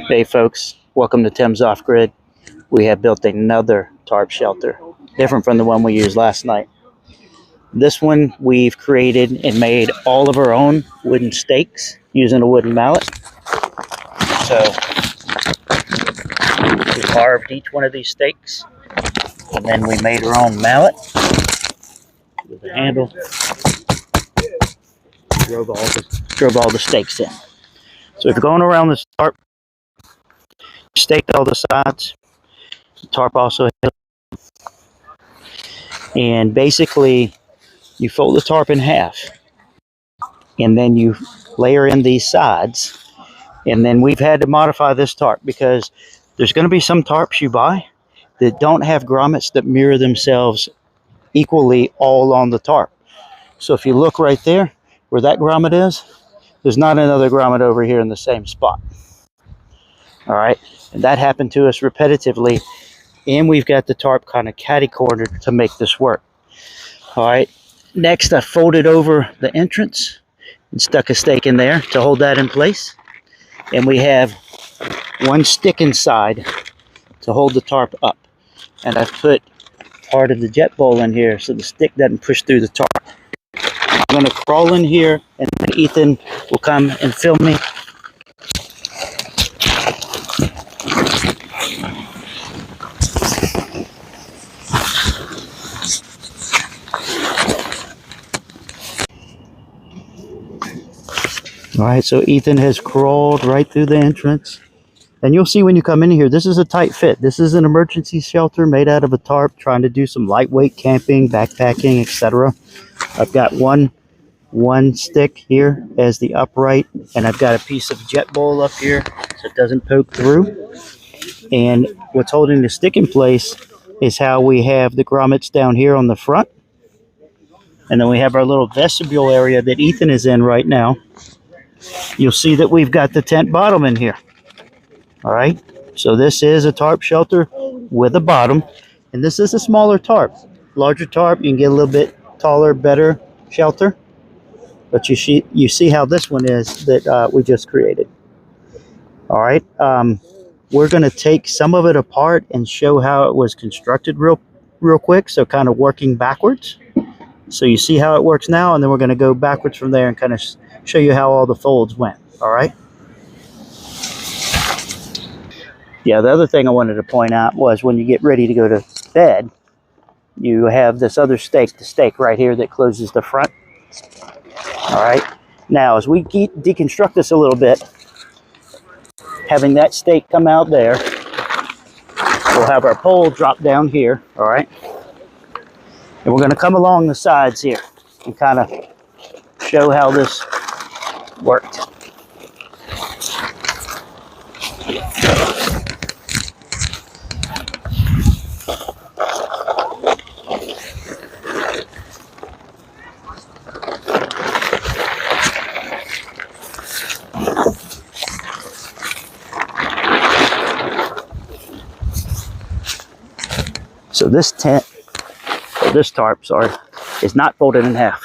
Hey folks, welcome to Tim's Offgrid. We have built another tarp shelter, different from the one we used last night. This one we've created and made all of our own wooden stakes using a wooden mallet. So we carved each one of these stakes and then we made our own mallet with a handle. Drove all the stakes in. So if you're going around this tarp, staked all the sides. The tarp also has, and basically you fold the tarp in half and then you layer in these sides. And then we've had to modify this tarp because there's going to be some tarps you buy that don't have grommets that mirror themselves equally all on the tarp. So if you look right there where that grommet is, there's not another grommet over here in the same spot. All right, and that happened to us repetitively, and we've got the tarp kind of catty-cornered to make this work. All right, next I folded over the entrance and stuck a stake in there to hold that in place. And we have one stick inside to hold the tarp up. And I've put part of the jet bowl in here so the stick doesn't push through the tarp. I'm going to crawl in here and then Ethan will come and film me. All right, so Ethan has crawled right through the entrance. And you'll see when you come in here, this is a tight fit. This is an emergency shelter made out of a tarp, trying to do some lightweight camping, backpacking, etc. I've got one stick here as the upright, and I've got a piece of jet bowl up here so it doesn't poke through. And what's holding the stick in place is how we have the grommets down here on the front. And then we have our little vestibule area that Ethan is in right now. You'll see that we've got the tent bottom in here. All right, so this is a tarp shelter with a bottom, and this is a smaller tarp. Larger tarp, you can get a little bit taller, better shelter. But you see how this one is that we just created. All right, we're going to take some of it apart and show how it was constructed real quick, so kind of working backwards. So you see how it works now, and then we're going to go backwards from there and kind of show you how all the folds went. All right. Yeah, the other thing I wanted to point out was when you get ready to go to bed, you have this other stake, the stake right here that closes the front. All right. Now, as we deconstruct this a little bit, having that stake come out there, we'll have our pole drop down here. All right. And we're going to come along the sides here and kind of show how this worked. So this tent, or this tarp, sorry, is not folded in half.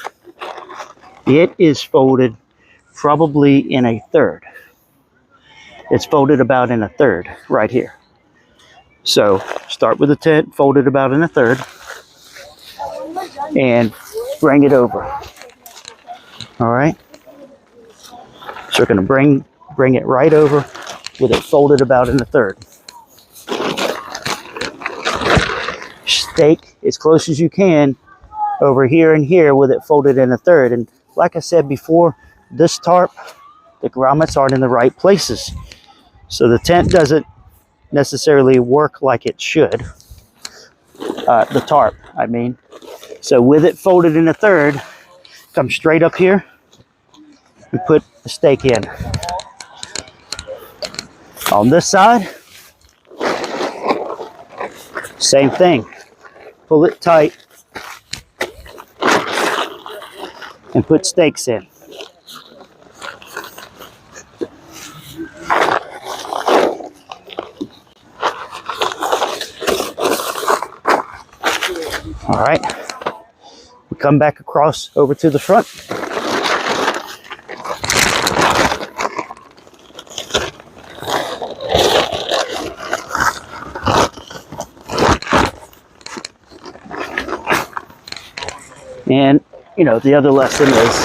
It is folded probably in a third. It's folded about in a third right here. So start with the tent, fold it about in a third, and bring it over. All right. So we're going to bring it right over with it folded about in a third. Stake as close as you can over here and here with it folded in a third. And like I said before, this tarp, the grommets aren't in the right places. So the tent doesn't necessarily work like it should. The tarp, I mean. So with it folded in a third, come straight up here and put the stake in. On this side, same thing. Pull it tight and put stakes in. All right, we come back across over to the front. And, you know, the other lesson is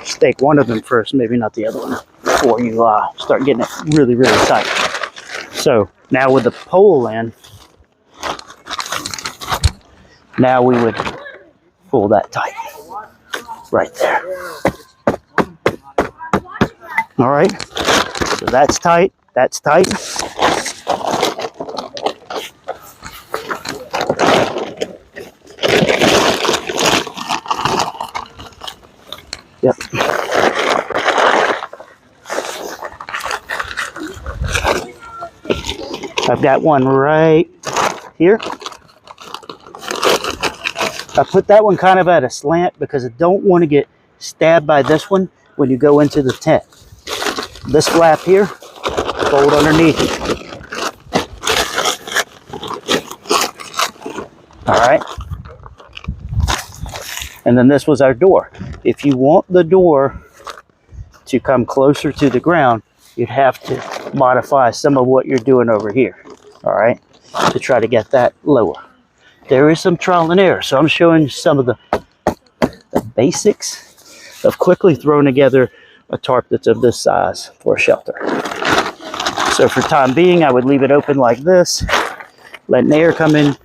stake one of them first, maybe not the other one, before you start getting it really, really tight. So now with the pole in, now we would pull that tight right there. All right, so that's tight, that's tight. Yep. I've got one right here. I put that one kind of at a slant because I don't want to get stabbed by this one when you go into the tent. This flap here, fold underneath it. All right. And then this was our door. If you want the door to come closer to the ground, you'd have to modify some of what you're doing over here, all right, to try to get that lower. There is some trial and error, so I'm showing you some of the basics of quickly throwing together a tarp that's of this size for a shelter. So for time being, I would leave it open like this, letting air come in.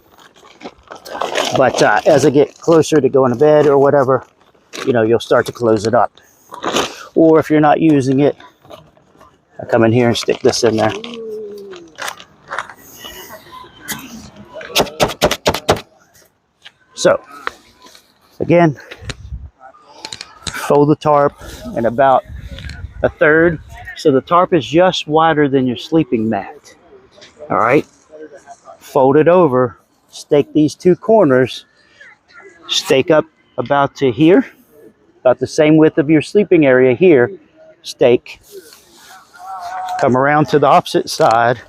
But as I get closer to going to bed or whatever, you know, you'll start to close it up. Or if you're not using it, I come in here and stick this in there. So, again, fold the tarp in about a third. So the tarp is just wider than your sleeping mat. All right. Fold it over, stake these two corners, stake up about to here, about the same width of your sleeping area here, stake, come around to the opposite side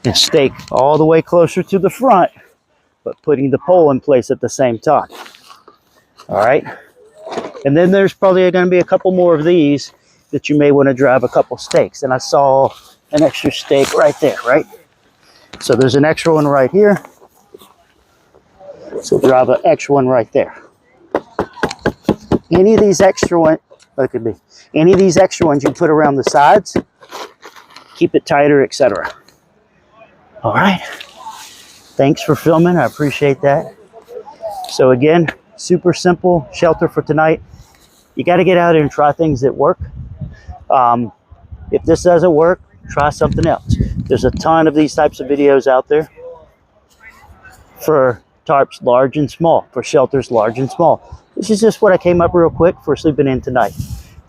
and stake all the way closer to the front, but putting the pole in place at the same time. All right. And then there's probably going to be a couple more of these that you may want to drive a couple stakes. And I saw an extra stake right there, right? So there's an extra one right here. So drive an extra one right there. Any of these extra ones, look at me. Any of these extra ones you put around the sides, keep it tighter, etc. All right. Thanks for filming. I appreciate that. So again, super simple shelter for tonight. You got to get out there and try things that work. If this doesn't work, try something else. There's a ton of these types of videos out there for tarps large and small, for shelters large and small. This is just what I came up real quick for sleeping in tonight.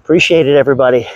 Appreciate it, everybody.